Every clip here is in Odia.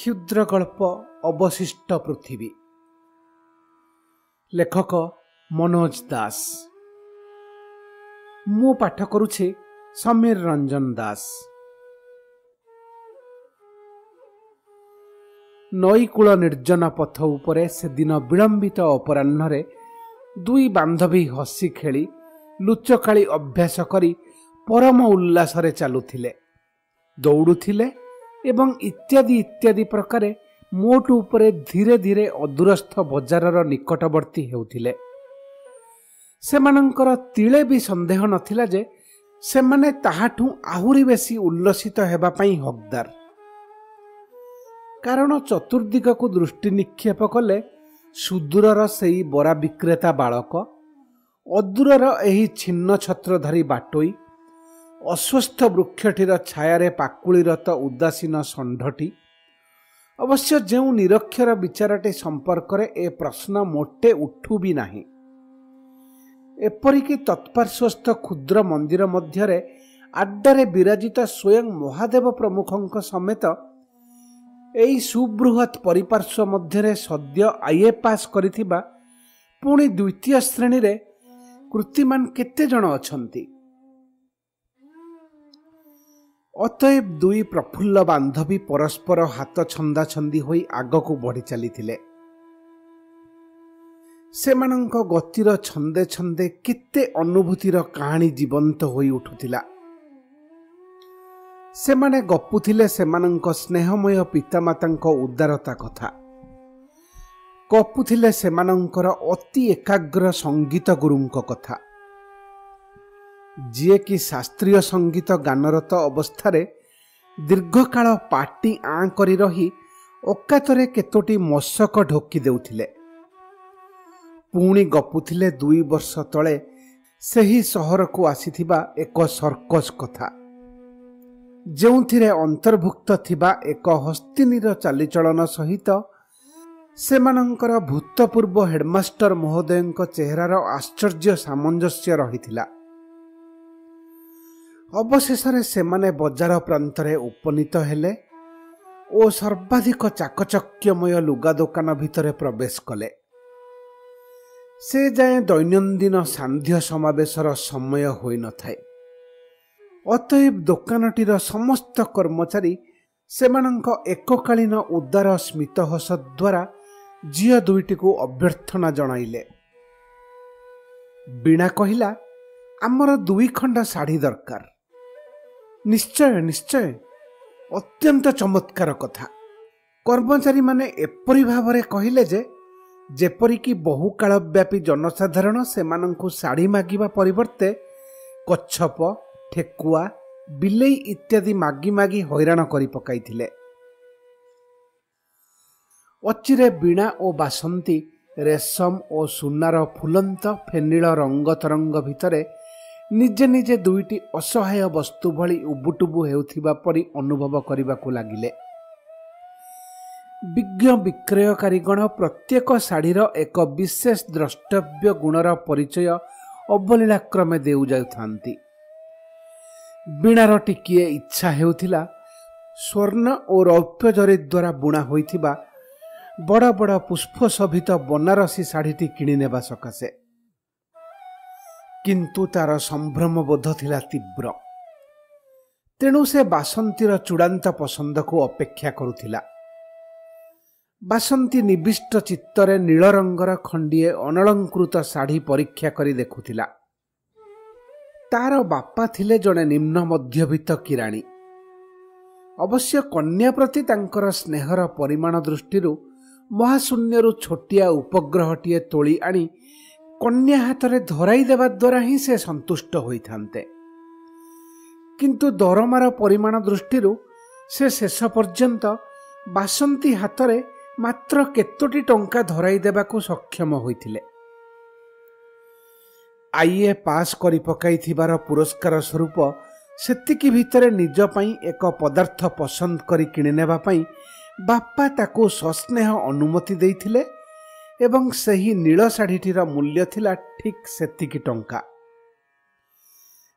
क्षुद्र गल्प अवशिष्ट पृथ्वी। लेखक मनोज दास। मु पाठ करुछे समीर रंजन दास। नईकूल निर्जन पथ उपरे से दिन विलंबित अपराह्न दुई बांधवी हसी खेली लुचकाली अभ्यास करी परम उल्लासरे चालुथिले, दौड़ुथिले एवं इत्यादि इत्यादि प्रकार मोट उपरे धीरे धीरे अदूरस्थ बजारर निकटवर्ती हेउथिले। सेमानंकर तिले भी संदेह नथिला जे सेमाने ताहाठू आहुरी बेसी उल्लसित हेबा पई हकदार। कारण चतुर्दिग को दृष्टि निक्षेप कले सुदूरर सेई बरा विक्रेता बालक, अदूरर एही छिन्न छत्रधारी बाटोई, अस्वस्थ वृक्षटीर छायारे पाकुलीरत उदासीन षंढटी। अवश्य जेउ निरक्षर विचारटे संपर्क ए प्रश्न मोटे उठू भी नाही। एपरिकी तत्पार्श्वस्थ क्षुद्र मंदिर मध्यरे आड्डारे विराजित स्वयं महादेव प्रमुखंक समेत एई सुबृहत परिपार्श्व मध्यरे सद्य आईए पास करिथिबा पुणी द्वितीय श्रेणी रे कृतिमान केते जण अछंती। अतएव दुई प्रफुल्ल बांधवी परस्पर हाथ छंदा छंदी होई आगकू बढ़ी चलीथिले। सेमानंक गतिर छंदे छंदे केते अनुभूतिर कहानी जीवंत होई उठुथिला। सेमाने गपुथिले सेमानंक स्नेहमय पितामातांक उदारता कथा, गपुथिले सेमानंकर अति एकाग्र संगीत गुरुंक कथा, जिए कि शास्त्रीय संगीत गानरत अवस्थारे दीर्घकाल पाटी आँ करी रही अकातरे केतोटी मशक ढोकी देउथिले। पुणी गपुथिले 2 वर्ष तले सेही सहर को आसीथिबा एक सर्कस कथा, जेउथिरे अंतर्भुक्त थिबा एक हस्तिनीर चालीचलन सहित सेमानंकर भूतपूर्व हेडमास्टर महोदयंक चेहरार आश्चर्य सामंजस्य रहिथिला। अवशेषरे सेमाने बजार प्रांतरे उपनीत हेले ओ सर्वाधिक चाकचक्यमय लुगा दोकान भितरे प्रवेश कले। से जाए दैनंदिन सांध्य समावेशर समय होई न थाए। अतएव दोकानटीर समस्त कर्मचारी सेमानंक एककालीन उदार स्मितहस द्वारा झियो दुईटी को अभ्यर्थना जणाइले। बीणा कहिला, आमर 2 खंड साड़ी दरकार। निश्चय निश्चय, अत्यंत चमत्कार कथा। कर्मचारी माने एपरि भावरे कहिले जे जेपरिकी बहुकालव्यापी जनसाधारण सेमानंकु साड़ी मागिबा परिवर्ते कच्छप, ठेकुआ, बिलेई इत्यादि मागी मागी हैरान करी पकाइथिले। अचिरे बीणा ओ बासंती रेशम ओ सुनार फुलंत फेनिल रंग तरंग भितरे निजे निजे दुईटी असहाय वस्तु भली उबुटुबु हेउथिबा परि अनुभव करिबाकू लागिले। विज्ञ विक्रयकारीगण प्रत्येक शाढ़ीर एक विशेष द्रष्टव्य गुणर परिचय अवलीलाक्रमे देउ जाउथांती। बीणार टिकिए इच्छा हेउथिला स्वर्ण और रौप्य जरी द्वारा बुणा होइथिबा बड़ बड़ पुष्प शोभित बनारसी शाढ़ीटी किणी नेबा सकाशे, किंतु तार संभ्रम बोध थिला तीव्र। तेणु से बासंतीर चूड़ांत पसंद को अपेक्षा करुथिला। बासंती निविष्ट चित्तरे नील रंगर खंडिए अनलंकृत शाढ़ी परीक्षा करी देखुथिला। तार बापा थिले जड़े निम्न मध्यवित्त किराणी। अवश्य कन्या प्रति तांकर स्नेहर परिमाण दृष्टिरु महाशून्यरु छोटिया उपग्रहटीए तोली आनी कन्या हाथरे धराई देवा द्वारा ही से संतुष्ट होइथान्ते, किंतु दरमार परिमाण दृष्टिरु से शेष पर्यंत बासंती हाथरे मात्र केतोटी टंका धराई देबाकू सक्षम होइथिले। आईए पास करी पकाइथिबार पुरस्कार स्वरूप सेतिकी भितरे निज पई एक पदार्थ पसंद करी किणी नेबा पई बापा ताकू सस्नेह अनुमति देइथिले एवं सही नील शाढ़ीटीर मूल्य थिला ठीक सेतिकी टंका।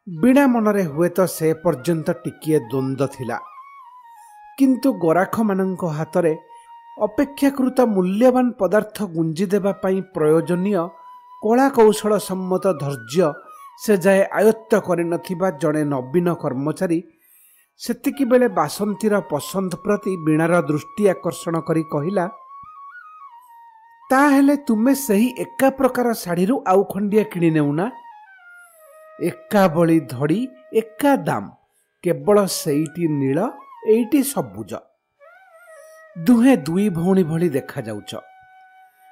बीणा मनरे हुए तो से पर्यंत टिकिए द्वंद्व थिला, किंतु गराख मानक हाथ अपेक्षाकृत मूल्यवान पदार्थ गुंजी देवा पाई प्रयोजनीय कला कौशल सम्मत धैर्य से जाए आयत्त कर जड़े नवीन कर्मचारी सेतिकी बेले बासंतीर पसंद प्रति वीणार दृष्टि आकर्षण करी कहिला, ताहेले तुमे सही एका प्रकार शाढ़ी आउ खंडिया किणी नेउना, एका बड़ी धड़ी एका दाम, केवल सेईटी नील एईटी सबुज, दुहे दुई भौणी भली देखा जाउछ।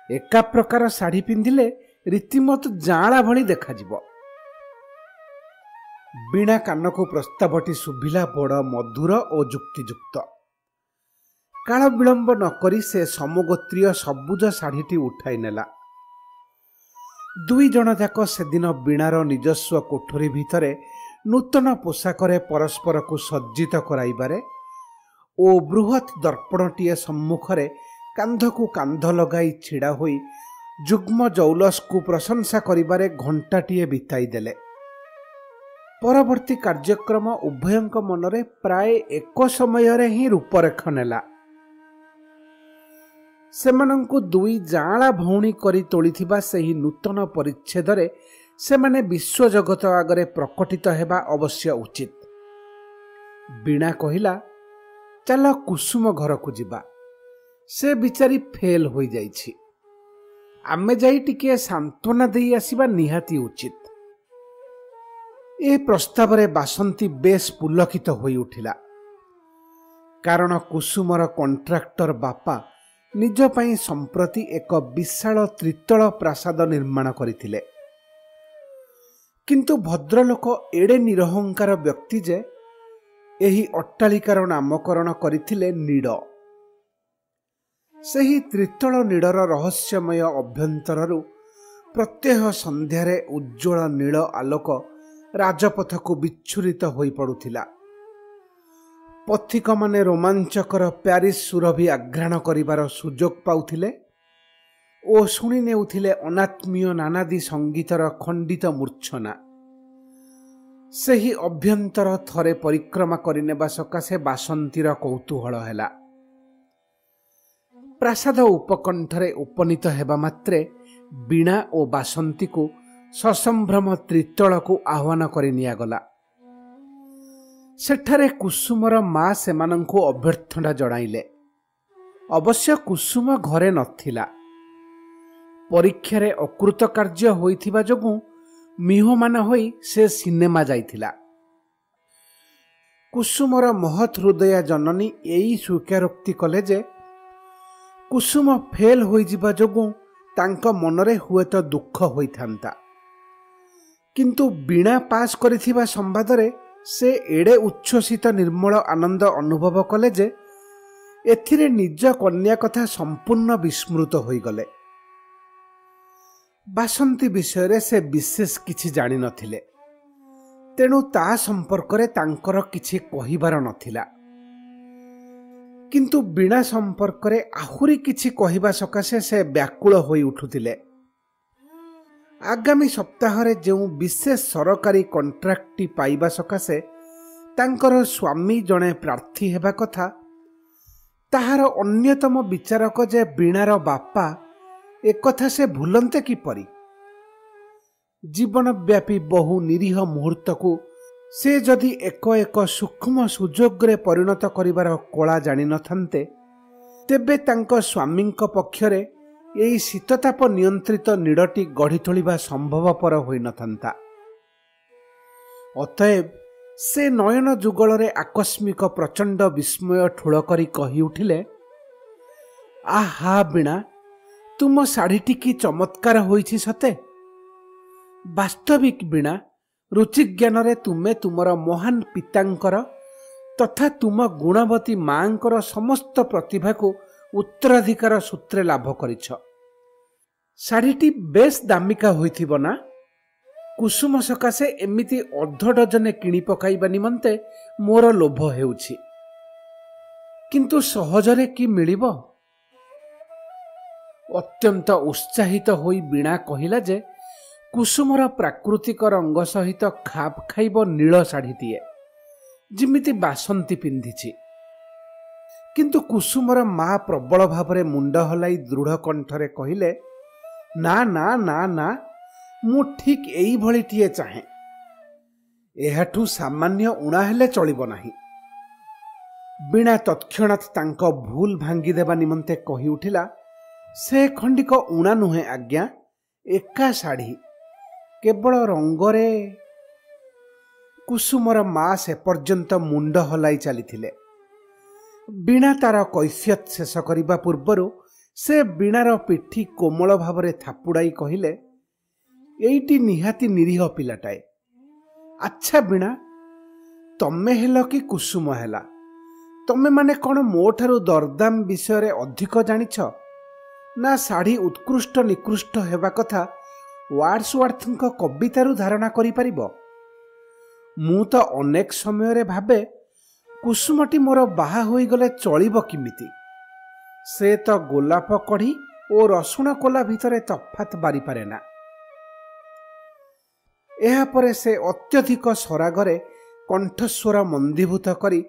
एका प्रकार शाढ़ी पिंधिले रीतिमत जाँला भली देखा जिवो। वीणा कानकु प्रस्तावटी शुभिला बड़ मधुर और जुक्तियुक्त। काल विलंब नकरी से समगोत्रीय सबुज शाढ़ीटी उठाई नेला। दुई जन जाक सेदिन वीणार निजस्व कोठरी भितरे नूतन पोशाकरे परस्पर को सज्जित कराइबारे ओ बृहत दर्पणटीए सम्मुखरे कांधकु कांध लगाई छिड़ा होई जुग्म जौलस को प्रशंसा करिबारे घंटाटीए बिताई देले। परवर्ती कार्यक्रम उभयंक मनरे प्राय एक समय ही रूपरेख नेला। सेमानंकु दुई जाँला भौणी करी तोलिथिबा सेही नूतन परिच्छेदरे सेमाने विश्व जगत आगरे प्रकटित हेबा अवश्य उचित। वीणा कहिला, चल कुसुम घर को जिबा, से बिचारी फेल होई जाइछि, आमे जाई टिके सांत्वना देई आसिबा निहाती उचित। ए प्रस्तावरे बासंती बेस पुलकित होई उठिला, कारण कुसुमर कॉन्ट्रैक्टर बापा निज पई संप्रति एक विशाल त्रितल प्रासाद निर्माण करिथिले। किंतु भद्रलोक एडे निरहंकार व्यक्ति जे एही अट्टालिकार नामकरण करिथिले नीड़। सेही त्रितल नीड़र रहस्यमय अभ्यंतररु प्रत्यह संध्यारे उज्ज्वल नील आलोक राजपथ को विच्छुरित होई पड़ुथिला। पथिक माने रोमांचकर प्यारिस सुरभि आघ्राण करिबार सुजोग पाउथिले ओ शुणी नेउथिले अनात्मीय नानादी संगीतर खंडित मूर्छना। सेही अभ्यंतर थरे परिक्रमा करिनेबा सकाशे बासंतीर कौतूहल हेला। प्रासाद उपकंठरे उपनीत हेबा मात्रे वीणा ओ बासंती को ससंभ्रम त्रितल को आह्वान करि नियागला। सेठारे कुसुमर माँ सेमानंकु अभ्यर्थना जणाइले। अवश्य कुसुम घरे नथिला। परीक्षारे अकृतकार्य होइथिबा जोगु मिहमान होई से सिनेमा जाइथिला। कुसुमर महत हृदया जननी एई स्वीकारोक्ति कले जे कुसुम फेल होई जिबा जोगु तांको मनरे हुएत दुख होइथांता, किंतु वीणा पास करिथिबा संवादरे से एडे उच्छ्वसित निर्मल आनंद अनुभव कले जे एथिरे निज कन्या कथा संपूर्ण विस्मृत होई गले। बासंती विषय से विशेष किछि जानि नथिले, तेणु ता संपर्करे तांकर किछि कहिबार नथिला। किंतु वीणा संपर्करे आहुरी किछि कहिबा सकाशे से व्याकुल होई उठुतिले। आगामी सप्ताहरे जो विशेष सरकारी कॉन्ट्रैक्ट पाइबा सकाशे तांकर स्वामी जड़े प्रार्थी हेबा कथा, ताहार अन्यतम विचारक जे वीणार बापा एकथा से भूलंते किपरि। जीवनव्यापी बहु निरीह मुहूर्त को से जदि एक एक सूक्ष्म सुजोगरे परिणत करिवार कला जानि नथान्ते, तेबे तांको स्वामींक पक्षरे एई शीतताप नियंत्रित नीड़टी गढ़ी तोलिबा संभवपर होई नथान्ता। अतएव से नयन जुगलरे आकस्मिक प्रचंड विस्मय ठूल करी कहि उठिले, आहा वीणा, तुम शाढ़ीटी की चमत्कार होइछि सते। वास्तविक वीणा, रुचिज्ञान रे तुमे तुमर महान पितांकर तथा तुम गुणवती मांकर समस्त प्रतिभा को उत्तराधिकार सूत्रे लाभ करिछ। शाढ़ीटी बेस दामिका होइथिबो ना? कुसुम सकाशे एमिति अर्ध डजने किणी पकाइबा निमंते मोर लोभ हेउछि, किंतु सहजरे कि मिलिबो? अत्यंत उत्साहित होई वीणा कहिला जे कुसुमर प्राकृतिक रंग सहित खाप खाइब नील शाढ़ीटीए जिमिति बासंती पिंधिछि। କିନ୍ତୁ କୁସୁମର ମା ପ୍ରବଳ ଭାବରେ ମୁଣ୍ଡ ହଲାଇ ଦୃଢ଼ କଣ୍ଠରେ କହିଲେ, ନା ନା ନା ନା, ମୁଁ ଠିକ୍ ଏଇଭଳିଟିଏ ଚାହେଁ। ଏହାଠୁ ସାମାନ୍ୟ ଉଣା ହେଲେ ଚଳିବ ନାହିଁ। ବୀଣା ତତ୍କ୍ଷଣାତ୍ ତାଙ୍କ ଭୁଲ ଭାଙ୍ଗିଦେବା ନିମନ୍ତେ କହି ଉଠିଲା, ସେ ଖଣ୍ଡିକ ଉଣା ନୁହେଁ ଆଜ୍ଞା, ଏକା ଶାଢ଼ୀ, କେବଳ ରଙ୍ଗରେ। କୁସୁମର ମା ସେ ପର୍ଯ୍ୟନ୍ତ ମୁଣ୍ଡ ହଲାଇ ଚାଲିଥିଲେ। ବୀଣା ତାର କୈଫିୟତ ଶେଷ କରିବା ପୂର୍ବରୁ ସେ ବୀଣାର ପିଠି କୋମଳ ଭାବରେ ଥାପୁଡ଼ାଇ କହିଲେ, ଏଇଟି ନିହାତି ନିରୀହ ପିଲାଟାଏ। ଆଚ୍ଛା ବୀଣା, ତମେ ହେଲ କି କୁସୁମ ହେଲା, ତମେ ମାନେ କ'ଣ ମୋ ଠାରୁ ଦରଦାମ ବିଷୟରେ ଅଧିକ ଜାଣିଛ? ନା ଶାଢ଼ୀ ଉତ୍କୃଷ୍ଟ ନିକୃଷ୍ଟ ହେବା କଥା ୱାର୍ଡସୱାର୍ଥଙ୍କ କବିତାରୁ ଧାରଣା କରିପାରିବ? ମୁଁ ତ ଅନେକ ସମୟରେ ଭାବେ କୁସୁମଟି ମୋର ବାହା ହୋଇଗଲେ ଚଳିବ କିମିତି। ସେ ତ ଗୋଲାପ କଢ଼ି ଓ ରସୁଣ କୋଲା ଭିତରେ ତଫାତ ବାରିପାରେ ନା। ଏହାପରେ ସେ ଅତ୍ୟଧିକ ସରାଗରେ କଣ୍ଠସ୍ୱର ମନ୍ଦୀଭୂତ କରି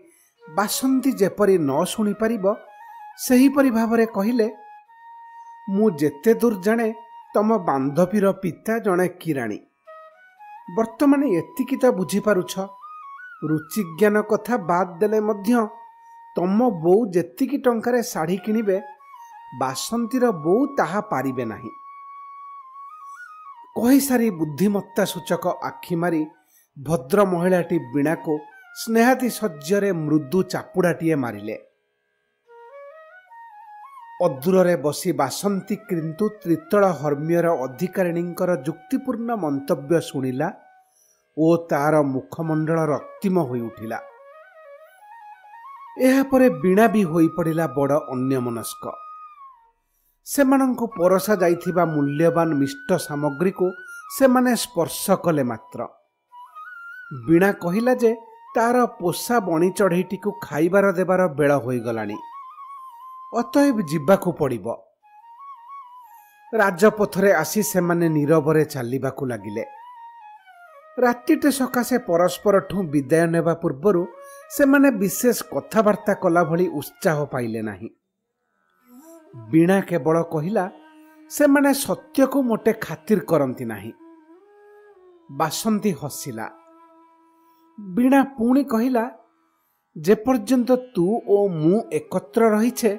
ବାସନ୍ତୀ ଯେପରି ନ ଶୁଣିପାରିବ ସେହିପରି ଭାବରେ କହିଲେ, ମୁଁ ଯେତେ ଦୂର ଜାଣେ ତମ ବାନ୍ଧବୀର ପିତା ଜଣେ କିରାଣୀ। ବର୍ତ୍ତମାନ ଏତିକି ତ ବୁଝିପାରୁଛ, ରୁଚିଜ୍ଞାନ କଥା ବାଦ୍ ଦେଲେ ମଧ୍ୟ ତମ ବୋଉ ଯେତିକି ଟଙ୍କାରେ ଶାଢ଼ୀ କିଣିବେ ବାସନ୍ତୀର ବୋଉ ତାହା ପାରିବେ ନାହିଁ। କହିସାରି ବୁଦ୍ଧିମତ୍ତା ସୂଚକ ଆଖି ମାରି ଭଦ୍ର ମହିଳାଟି ବୀଣାକୁ ସ୍ନେହାତିଶଯ୍ୟରେ ମୃଦୁ ଚାପୁଡ଼ାଟିଏ ମାରିଲେ। ଅଦୂରରେ ବସି ବାସନ୍ତୀ କିନ୍ତୁ ତ୍ରିତଳ ହର୍ମ୍ୟର ଅଧିକାରିଣୀଙ୍କର ଯୁକ୍ତିପୂର୍ଣ୍ଣ ମନ୍ତବ୍ୟ ଶୁଣିଲା ଓ ତାର ମୁଖମଣ୍ଡଳ ରକ୍ତିମ ହୋଇ ଉଠିଲା। ଏହାପରେ ବୀଣା ବି ହୋଇପଡ଼ିଲା ବଡ଼ ଅନ୍ୟମନସ୍କ। ସେମାନଙ୍କୁ ପରସା ଯାଇଥିବା ମୂଲ୍ୟବାନ ମିଷ୍ଟ ସାମଗ୍ରୀକୁ ସେମାନେ ସ୍ପର୍ଶ କଲେ ମାତ୍ର ବୀଣା କହିଲା ଯେ ତାର ପୋଷା ବଣି ଚଢ଼େଇଟିକୁ ଖାଇବାର ଦେବାର ବେଳ ହୋଇଗଲାଣି, ଅତଏବ ଯିବାକୁ ପଡ଼ିବ। ରାଜପଥରେ ଆସି ସେମାନେ ନୀରବରେ ଚାଲିବାକୁ ଲାଗିଲେ। ରାତିଟେ ସକାଶେ ପରସ୍ପରଠୁ ବିଦାୟ ନେବା ପୂର୍ବରୁ ସେମାନେ ବିଶେଷ କଥାବାର୍ତ୍ତା କଲା ଭଳି ଉତ୍ସାହ ପାଇଲେ ନାହିଁ। ବୀଣା କେବଳ କହିଲା, ସେମାନେ ସତ୍ୟକୁ ମୋଟେ ଖାତିର କରନ୍ତି ନାହିଁ। ବାସନ୍ତୀ ହସିଲା। ବୀଣା ପୁଣି କହିଲା, ଯେପର୍ଯ୍ୟନ୍ତ ତୁ ଓ ମୁଁ ଏକତ୍ର ରହିଛେ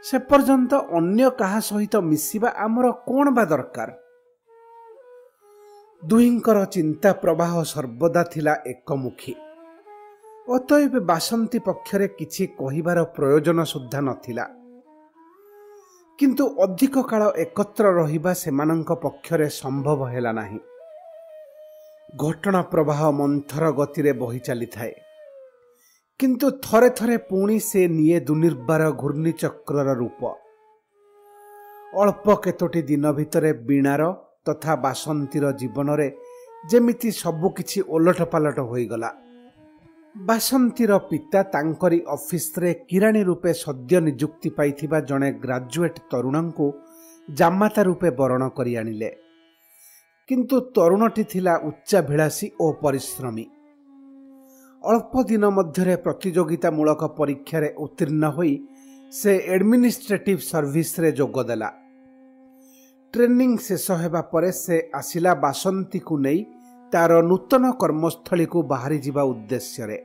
ସେ ପର୍ଯ୍ୟନ୍ତ ଅନ୍ୟ କାହା ସହିତ ମିଶିବା ଆମର କ'ଣ ବା ଦରକାର? ଦୁହିଁଙ୍କର ଚିନ୍ତା ପ୍ରବାହ ସର୍ବଦା ଥିଲା ଏକମୁଖୀ। ଅତଏବ ବାସନ୍ତୀ ପକ୍ଷରେ କିଛି କହିବାର ପ୍ରୟୋଜନ ସୁଦ୍ଧା ନଥିଲା। କିନ୍ତୁ ଅଧିକ କାଳ ଏକତ୍ର ରହିବା ସେମାନଙ୍କ ପକ୍ଷରେ ସମ୍ଭବ ହେଲା ନାହିଁ। ଘଟଣା ପ୍ରବାହ ମନ୍ଥର ଗତିରେ ବହି ଚାଲିଥାଏ, କିନ୍ତୁ ଥରେ ଥରେ ପୁଣି ସେ ନିଏ ଦୁର୍ନିବାର ଘୂର୍ଣ୍ଣିଚକ୍ରର ରୂପ। ଅଳ୍ପ କେତୋଟି ଦିନ ଭିତରେ ବୀଣାର ତଥା ବାସନ୍ତୀର ଜୀବନରେ ଯେମିତି ସବୁକିଛି ଓଲଟପାଲଟ ହୋଇଗଲା। ବାସନ୍ତୀର ପିତା ତାଙ୍କରି ଅଫିସରେ କିରାଣୀ ରୂପେ ସଦ୍ୟ ନିଯୁକ୍ତି ପାଇଥିବା ଜଣେ ଗ୍ରାଜୁଏଟ ତରୁଣଙ୍କୁ ଜାମାତା ରୂପେ ବରଣ କରି ଆଣିଲେ। କିନ୍ତୁ ତରୁଣଟି ଥିଲା ଉଚ୍ଚାଭିଳାଷୀ ଓ ପରିଶ୍ରମୀ। ଅଳ୍ପ ଦିନ ମଧ୍ୟରେ ପ୍ରତିଯୋଗିତାମୂଳକ ପରୀକ୍ଷାରେ ଉତ୍ତୀର୍ଣ୍ଣ ହୋଇ ସେ ଆଡମିନିଷ୍ଟ୍ରେଟିଭ ସର୍ଭିସରେ ଯୋଗଦେଲା। ଟ୍ରେନିଂ ଶେଷ ହେବା ପରେ ସେ ଆସିଲା ବାସନ୍ତୀକୁ ନେଇ ତାର ନୂତନ କର୍ମସ୍ଥଳୀକୁ ବାହାରିଯିବା ଉଦ୍ଦେଶ୍ୟରେ।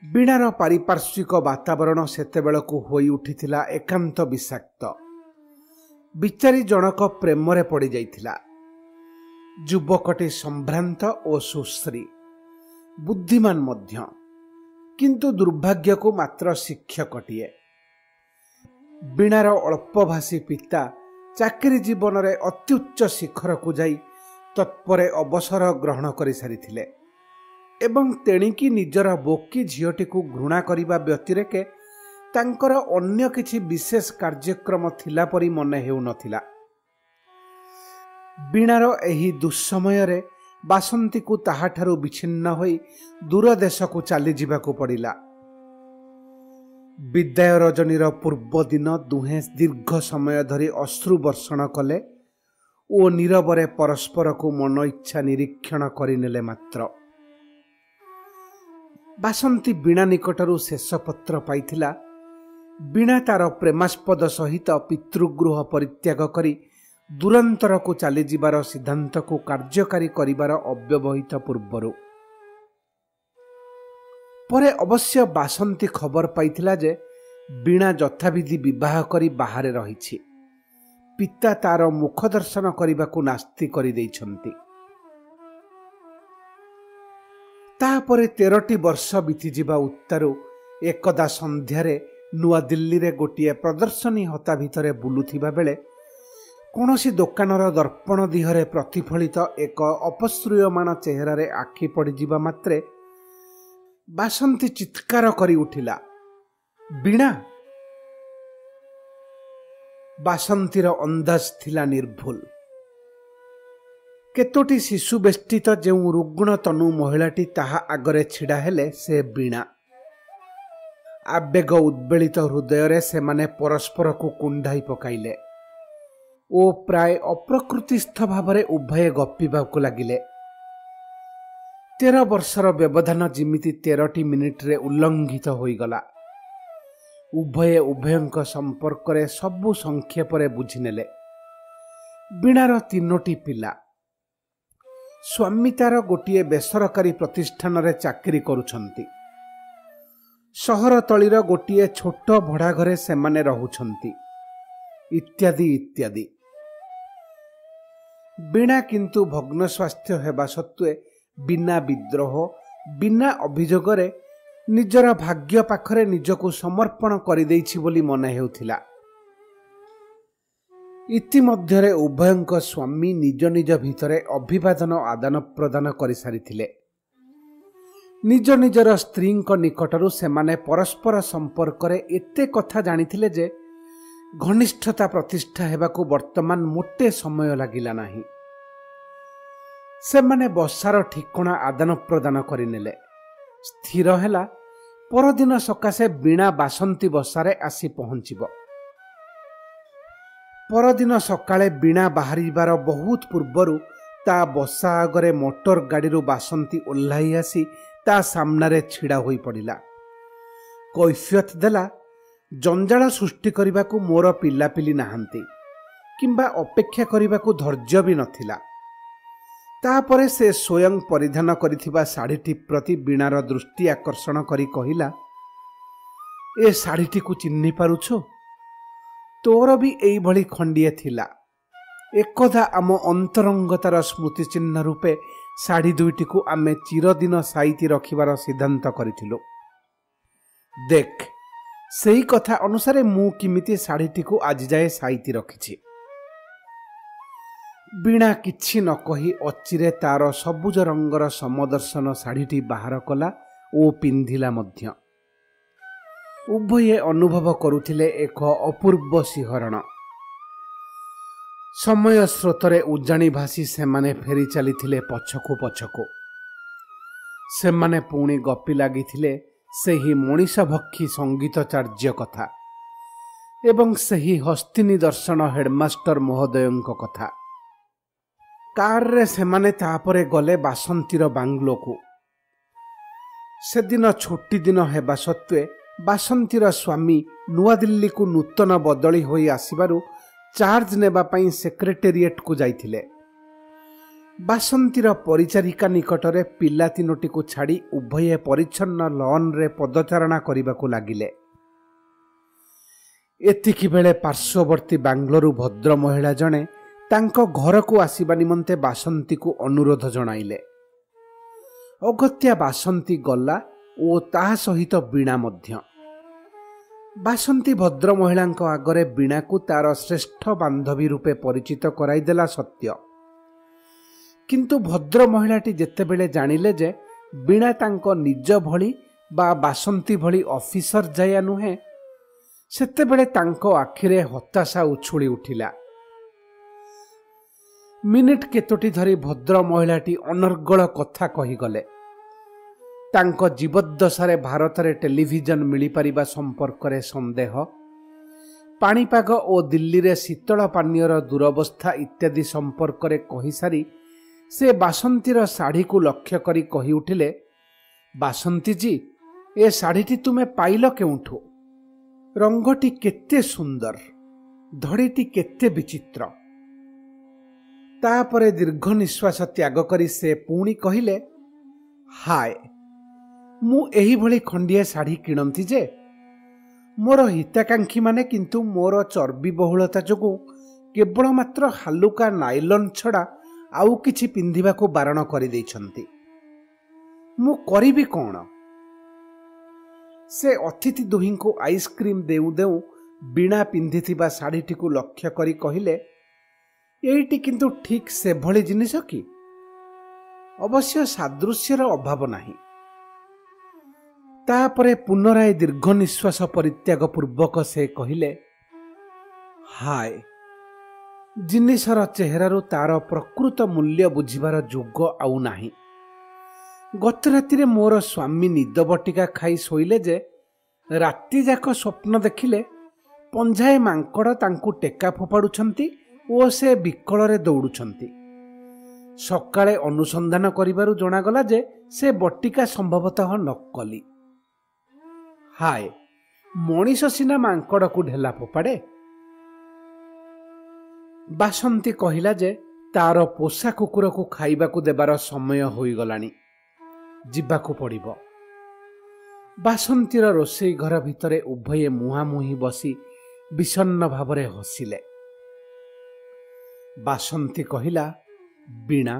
ବୀଣାର ପାରିପାର୍ଶ୍ୱିକ ବାତାବରଣ ସେତେବେଳକୁ ହୋଇ ଉଠିଥିଲା ଏକାନ୍ତ ବିଷାକ୍ତ। ବିଚାରୀ ଜଣକ ପ୍ରେମରେ ପଡ଼ିଯାଇଥିଲା। ଯୁବକଟି ସମ୍ଭ୍ରାନ୍ତ ଓ ସୁଶ୍ରୀ, ବୁଦ୍ଧିମାନ ମଧ୍ୟ, କିନ୍ତୁ ଦୁର୍ଭାଗ୍ୟକୁ ମାତ୍ର ଶିକ୍ଷକଟିଏ। ବୀଣାର ଅଳ୍ପଭାଷୀ ପିତା ଚାକିରି ଜୀବନରେ ଅତ୍ୟୁଚ୍ଚ ଶିଖରକୁ ଯାଇ ତତ୍ପରେ ଅବସର ଗ୍ରହଣ କରିସାରିଥିଲେ ଏବଂ ତେଣିକି ନିଜର ବୋକି ଝିଅଟିକୁ ଘୃଣା କରିବା ବ୍ୟତିରେକେ ତାଙ୍କର ଅନ୍ୟ କିଛି ବିଶେଷ କାର୍ଯ୍ୟକ୍ରମ ଥିଲା ପରି ମନେ ହେଉନଥିଲା। ବୀଣାର ଏହି ଦୁଃସମୟରେ ବାସନ୍ତୀକୁ ତାହାଠାରୁ ବିଚ୍ଛିନ୍ନ ହୋଇ ଦୂର ଦେଶକୁ ଚାଲିଯିବାକୁ ପଡ଼ିଲା। ବିଦାୟ ରଜନୀର ପୂର୍ବ ଦିନ ଦୁହେଁ ଦୀର୍ଘ ସମୟ ଧରି ଅଶ୍ରୁ ବର୍ଷଣ କଲେ ଓ ନୀରବରେ ପରସ୍ପରକୁ ମନ ଇଚ୍ଛା ନିରୀକ୍ଷଣ କରିନେଲେ ମାତ୍ର ବାସନ୍ତୀ ବୀଣା ନିକଟରୁ ଶେଷ ପତ୍ର ପାଇଥିଲା। ବୀଣା ତାର ପ୍ରେମାସ୍ପଦ ସହିତ ପିତୃଗୃହ ପରିତ୍ୟାଗ କରି ଦୂରାନ୍ତରକୁ ଚାଲିଯିବାର ସିଦ୍ଧାନ୍ତକୁ କାର୍ଯ୍ୟକାରୀ କରିବାର ଅବ୍ୟବହିତ ପୂର୍ବରୁ। ପରେ ଅବଶ୍ୟ ବାସନ୍ତୀ ଖବର ପାଇଥିଲା ଯେ ବୀଣା ଯଥାବିଧି ବିବାହ କରି ବାହାରେ ରହିଛି। ପିତା ତାର ମୁଖ ଦର୍ଶନ କରିବାକୁ ନାସ୍ତି କରିଦେଇଛନ୍ତି। ତାପରେ 13ଟି ବର୍ଷ ବିତିଯିବା ଉତ୍ତାରୁ ଏକଦା ସନ୍ଧ୍ୟାରେ ନୂଆଦିଲ୍ଲୀରେ ଗୋଟିଏ ପ୍ରଦର୍ଶନୀ ହତା ଭିତରେ ବୁଲୁଥିବା ବେଳେ କୌଣସି ଦୋକାନର ଦର୍ପଣ ଦିହରେ ପ୍ରତିଫଳିତ ଏକ ଅପଶ୍ରୂୟମାଣ ଚେହେରାରେ ଆଖି ପଡ଼ିଯିବା ମାତ୍ରେ ବାସନ୍ତୀ ଚିତ୍କାର କରି ଉଠିଲା, ବୀଣା! ବାସନ୍ତୀର ଅନ୍ଦାଜ ଥିଲା ନିର୍ଭୁଲ। କେତୋଟି ଶିଶୁ ବେଷ୍ଟିତ ଯେଉଁ ରୁଗ୍ଣ ତନୁ ମହିଳାଟି ତାହା ଆଗରେ ଛିଡ଼ା ହେଲେ ସେ ବୀଣା। ଆବେଗ ଉଦ୍ବେଳିତ ହୃଦୟରେ ସେମାନେ ପରସ୍ପରକୁ କୁଣ୍ଢାଇ ପକାଇଲେ ଓ ପ୍ରାୟ ଅପ୍ରକୃତିସ୍ଥ ଭାବରେ ଉଭୟେ ଗପିବାକୁ ଲାଗିଲେ। 13 ବର୍ଷର ବ୍ୟବଧାନ ଯେମିତି 13ଟି ମିନିଟରେ ଉଲ୍ଲଙ୍ଘିତ ହୋଇଗଲା। ଉଭୟେ ଉଭୟଙ୍କ ସମ୍ପର୍କରେ ସବୁ ସଂକ୍ଷେପରେ ବୁଝିନେଲେ। ବୀଣାର 3ଟି ପିଲା। ସ୍ୱାମୀ ତାର ଗୋଟିଏ ବେସରକାରୀ ପ୍ରତିଷ୍ଠାନରେ ଚାକିରି କରୁଛନ୍ତି। ସହର ତଳିର ଗୋଟିଏ ଛୋଟ ଭଡ଼ା ଘରେ ସେମାନେ ରହୁଛନ୍ତି, ଇତ୍ୟାଦି ଇତ୍ୟାଦି। ବୀଣା କିନ୍ତୁ ଭଗ୍ନ ସ୍ୱାସ୍ଥ୍ୟ ହେବା ସତ୍ତ୍ୱେ ବିନା ବିଦ୍ରୋହ, ବିନା ଅଭିଯୋଗରେ ନିଜର ଭାଗ୍ୟ ପାଖରେ ନିଜକୁ ସମର୍ପଣ କରିଦେଇଛି ବୋଲି ମନେ ହେଉଥିଲା। ଇତିମଧ୍ୟରେ ଉଭୟଙ୍କ ସ୍ୱାମୀ ନିଜ ନିଜ ଭିତରେ ଅଭିବାଦନ ଆଦାନ ପ୍ରଦାନ କରିସାରିଥିଲେ। ନିଜ ନିଜର ସ୍ତ୍ରୀଙ୍କ ନିକଟରୁ ସେମାନେ ପରସ୍ପର ସମ୍ପର୍କରେ ଏତେ କଥା ଜାଣିଥିଲେ ଯେ ଘନିଷ୍ଠତା ପ୍ରତିଷ୍ଠା ହେବାକୁ ବର୍ତ୍ତମାନ ମୋଟେ ସମୟ ଲାଗିଲା ନାହିଁ। ସେମାନେ ବସାର ଠିକଣା ଆଦାନ ପ୍ରଦାନ କରିନେଲେ। ସ୍ଥିର ହେଲା ପରଦିନ ସକାଶେ ବୀଣା ବାସନ୍ତୀ ବସାରେ ଆସି ପହଞ୍ଚିବ। ପରଦିନ ସକାଳେ ବୀଣା ବାହାରିବାର ବହୁତ ପୂର୍ବରୁ ତା ବସା ଆଗରେ ମୋଟର ଗାଡ଼ିରୁ ବାସନ୍ତୀ ଓହ୍ଲାଇ ଆସି ତା ସାମ୍ନାରେ ଛିଡ଼ା ହୋଇ ପଡ଼ିଲା। କୈଫିୟତ ଦେଲା, ଜଞ୍ଜାଳ ସୃଷ୍ଟି କରିବାକୁ ମୋର ପିଲାପିଲି ନାହାନ୍ତି କିମ୍ବା ଅପେକ୍ଷା କରିବାକୁ ଧୈର୍ଯ୍ୟ ବି ନଥିଲା। ତାପରେ ସେ ସ୍ୱୟଂ ପରିଧାନ କରିଥିବା ଶାଢ଼ୀଟି ପ୍ରତି ବୀଣାର ଦୃଷ୍ଟି ଆକର୍ଷଣ କରି କହିଲା, ଏ ଶାଢ଼ୀଟିକୁ ଚିହ୍ନି ପାରୁଛୁ? ତୋର ବି ଏଇଭଳି ଖଣ୍ଡିଏ ଥିଲା। ଏକଦା ଆମ ଅନ୍ତରଙ୍ଗତାର ସ୍ମୃତିଚିହ୍ନ ରୂପେ ଶାଢ଼ୀ ଦୁଇଟିକୁ ଆମେ ଚିରଦିନ ସାଇତି ରଖିବାର ସିଦ୍ଧାନ୍ତ କରିଥିଲୁ। ଦେଖ, ସେଇ କଥା ଅନୁସାରେ ମୁଁ କେମିତି ଶାଢ଼ୀଟିକୁ ଆଜିଯାଏ ସାଇତି ରଖିଛି। ବୀଣା କିଛି ନ କହି ଅଚିରେ ତାର ସବୁଜ ରଙ୍ଗର ସମଦର୍ଶନ ଶାଢ଼ୀଟି ବାହାର କଲା ଓ ପିନ୍ଧିଲା ମଧ୍ୟ। ଉଭୟେ ଅନୁଭବ କରୁଥିଲେ ଏକ ଅପୂର୍ବ ଶିହରଣ। ସମୟ ସ୍ରୋତରେ ଉଜାଣି ଭାସି ସେମାନେ ଫେରି ଚାଲିଥିଲେ ପଛକୁ ପଛକୁ। ସେମାନେ ପୁଣି ଗପି ଲାଗିଥିଲେ ସେହି ମଣିଷଭକ୍ଷୀ ସଙ୍ଗୀତଚାର୍ଯ୍ୟ କଥା ଏବଂ ସେହି ହସ୍ତିନୀ ଦର୍ଶନ ହେଡମାଷ୍ଟର ମହୋଦୟଙ୍କ କଥା। କାରରେ ସେମାନେ ତାପରେ ଗଲେ ବାସନ୍ତୀର ବାଙ୍ଗଲୋକୁ। ସେଦିନ ଛୁଟି ଦିନ ହେବା ସତ୍ତ୍ୱେ ବାସନ୍ତୀର ସ୍ୱାମୀ ନୂଆଦିଲ୍ଲୀକୁ ନୂତନ ବଦଳି ହୋଇ ଆସିବାରୁ ଚାର୍ଜ ନେବା ପାଇଁ ସେକ୍ରେଟେରିଏଟକୁ ଯାଇଥିଲେ। ବାସନ୍ତୀର ପରିଚାରିକା ନିକଟରେ ପିଲା 3ଟିକୁ ଛାଡ଼ି ଉଭୟେ ପରିଚ୍ଛନ୍ନ ଲନ୍ରେ ପଦଚାରଣା କରିବାକୁ ଲାଗିଲେ। ଏତିକିବେଳେ ପାର୍ଶ୍ୱବର୍ତ୍ତୀ ବାଙ୍ଗଲୋରୁ ଭଦ୍ର ମହିଳା ଜଣେ ତାଙ୍କ ଘରକୁ ଆସିବା ନିମନ୍ତେ ବାସନ୍ତୀକୁ ଅନୁରୋଧ ଜଣାଇଲେ। ଅଗତ୍ୟା ବାସନ୍ତୀ ଗଲା ଓ ତାହା ସହିତ ବୀଣା ମଧ୍ୟ। ବାସନ୍ତୀ ଭଦ୍ର ମହିଳାଙ୍କ ଆଗରେ ବୀଣାକୁ ତାର ଶ୍ରେଷ୍ଠ ବାନ୍ଧବୀ ରୂପେ ପରିଚିତ କରାଇଦେଲା ସତ୍ୟ, କିନ୍ତୁ ଭଦ୍ର ମହିଳାଟି ଯେତେବେଳେ ଜାଣିଲେ ଯେ ବୀଣା ତାଙ୍କ ନିଜ ଭଳି ବା ବାସନ୍ତୀ ଭଳି ଅଫିସର ଯାୟା ନୁହେଁ, ସେତେବେଳେ ତାଙ୍କ ଆଖିରେ ହତାଶା ଉଛୁଳି ଉଠିଲା। ମିନିଟ୍ କେତୋଟି ଧରି ଭଦ୍ର ମହିଳାଟି ଅନର୍ଗଳ କଥା କହିଗଲେ। ତାଙ୍କ ଜୀବଦ୍ଦଶାରେ ଭାରତରେ ଟେଲିଭିଜନ ମିଳିପାରିବା ସମ୍ପର୍କରେ ସନ୍ଦେହ, ପାଣିପାଗ ଓ ଦିଲ୍ଲୀରେ ଶୀତଳ ପାନୀୟର ଦୁରବସ୍ଥା ଇତ୍ୟାଦି ସମ୍ପର୍କରେ କହିସାରି ସେ ବାସନ୍ତୀର ଶାଢ଼ୀକୁ ଲକ୍ଷ୍ୟ କରି କହି ଉଠିଲେ, ବାସନ୍ତୀ ଜି, ଏ ଶାଢ଼ୀଟି ତୁମେ ପାଇଲ କେଉଁଠୁ? ରଙ୍ଗଟି କେତେ ସୁନ୍ଦର, ଧଡ଼ିଟି କେତେ ବିଚିତ୍ର। ତାପରେ ଦୀର୍ଘ ନିଶ୍ୱାସ ତ୍ୟାଗ କରି ସେ ପୁଣି କହିଲେ, ହାୟ, ମୁଁ ଏହିଭଳି ଖଣ୍ଡିଏ ଶାଢ଼ୀ କିଣନ୍ତି ଯେ ମୋର ହିତାକାଂକ୍ଷୀମାନେ କିନ୍ତୁ ମୋର ଚର୍ବି ବହୁଳତା ଯୋଗୁଁ କେବଳ ମାତ୍ର ହାଲୁକା ନାଇଲନ୍ ଛଡ଼ା ଆଉ କିଛି ପିନ୍ଧିବାକୁ ବାରଣ କରିଦେଇଛନ୍ତି। ମୁଁ କରିବି କ'ଣ? ସେ ଅତିଥି ଦୁହିଁଙ୍କୁ ଆଇସ୍କ୍ରିମ୍ ଦେଉଁ ଦେଉଁ ବୀଣା ପିନ୍ଧିଥିବା ଶାଢ଼ୀଟିକୁ ଲକ୍ଷ୍ୟ କରି କହିଲେ, ଏଇଟି କିନ୍ତୁ ଠିକ୍ ସେଭଳି ଜିନିଷ କି? ଅବଶ୍ୟ ସାଦୃଶ୍ୟର ଅଭାବ ନାହିଁ। ତାପରେ ପୁନରାୟ ଦୀର୍ଘ ନିଶ୍ୱାସ ପରିତ୍ୟାଗ ପୂର୍ବକ ସେ କହିଲେ, ହାୟ, ଜିନିଷର ଚେହେରାରୁ ତାର ପ୍ରକୃତ ମୂଲ୍ୟ ବୁଝିବାର ଯୋଗ ଆଉ ନାହିଁ। ଗତ ରାତିରେ ମୋର ସ୍ୱାମୀ ନିଦ ବଟିକା ଖାଇ ଶୋଇଲେ ଯେ ରାତିଯାକ ସ୍ୱପ୍ନ ଦେଖିଲେ ପଞ୍ଝାଏ ମାଙ୍କଡ଼ ତାଙ୍କୁ ଟେକା ଫୋପାଡୁଛନ୍ତି ଓ ସେ ବିକଳରେ ଦୌଡୁଛନ୍ତି। ସକାଳେ ଅନୁସନ୍ଧାନ କରିବାରୁ ଜଣାଗଲା ଯେ ସେ ବଟିକା ସମ୍ଭବତଃ ନକଲି। ହାୟ, ମଣିଷ ସିନା ମାଙ୍କଡ଼କୁ ଢେଲା ଫୋପାଡ଼େ। ବାସନ୍ତୀ କହିଲା ଯେ ତାର ପୋଷା କୁକୁରକୁ ଖାଇବାକୁ ଦେବାର ସମୟ ହୋଇଗଲାଣି, ଯିବାକୁ ପଡ଼ିବ। ବାସନ୍ତୀର ରୋଷେଇ ଘର ଭିତରେ ଉଭୟେ ମୁହାଁମୁହିଁ ବସି ବିଷଣ୍ଣ ଭାବରେ ହସିଲେ। ବାସନ୍ତୀ କହିଲା, ବୀଣା,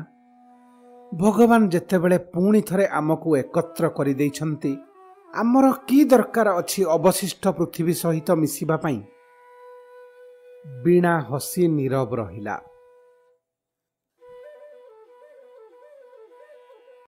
ଭଗବାନ ଯେତେବେଳେ ପୁଣି ଥରେ ଆମକୁ ଏକତ୍ର କରିଦେଇଛନ୍ତି, ଆମର କି ଦରକାର ଅଛି ଅବଶିଷ୍ଟ ପୃଥିବୀ ସହିତ ମିଶିବା ପାଇଁ? ବୀଣା ହସି ନୀରବ ରହିଲା।